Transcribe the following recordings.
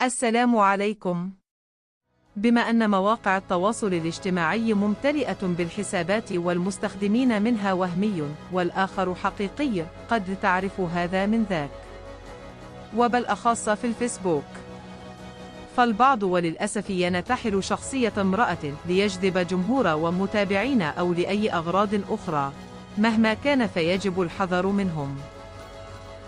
السلام عليكم. بما أن مواقع التواصل الاجتماعي ممتلئة بالحسابات والمستخدمين منها وهمي والآخر حقيقي، قد تعرف هذا من ذاك، وبالأخص في الفيسبوك. فالبعض وللأسف ينتحل شخصية امرأة ليجذب جمهور ومتابعين أو لأي أغراض أخرى مهما كان، فيجب الحذر منهم.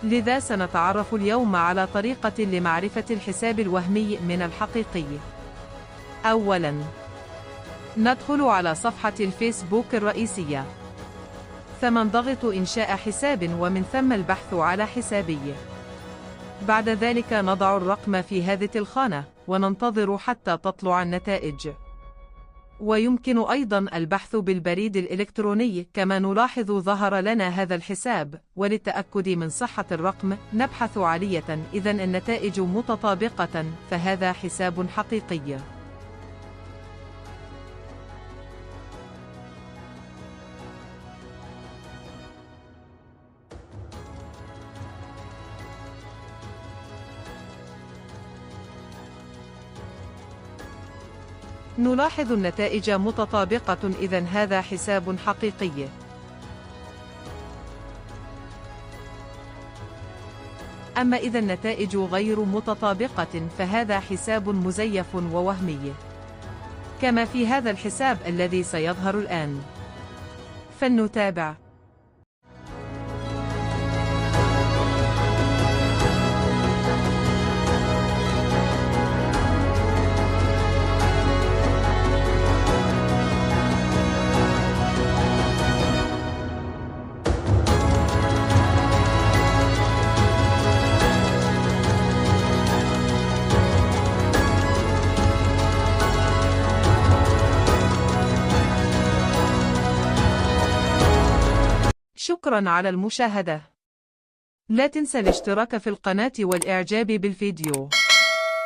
لذا سنتعرف اليوم على طريقة لمعرفة الحساب الوهمي من الحقيقي. أولاً، ندخل على صفحة الفيسبوك الرئيسية، ثم نضغط إنشاء حساب ومن ثم البحث على حسابي. بعد ذلك نضع الرقم في هذه الخانة وننتظر حتى تطلع النتائج. ويمكن أيضاً البحث بالبريد الإلكتروني، كما نلاحظ ظهر لنا هذا الحساب، وللتأكد من صحة الرقم نبحث عالية. إذن النتائج متطابقة، فهذا حساب حقيقي. نلاحظ النتائج متطابقة، إذن هذا حساب حقيقي. أما إذا النتائج غير متطابقة، فهذا حساب مزيف ووهمي، كما في هذا الحساب الذي سيظهر الآن. فلنتابع. شكراً على المشاهدة. لا تنسى الاشتراك في القناة والإعجاب بالفيديو.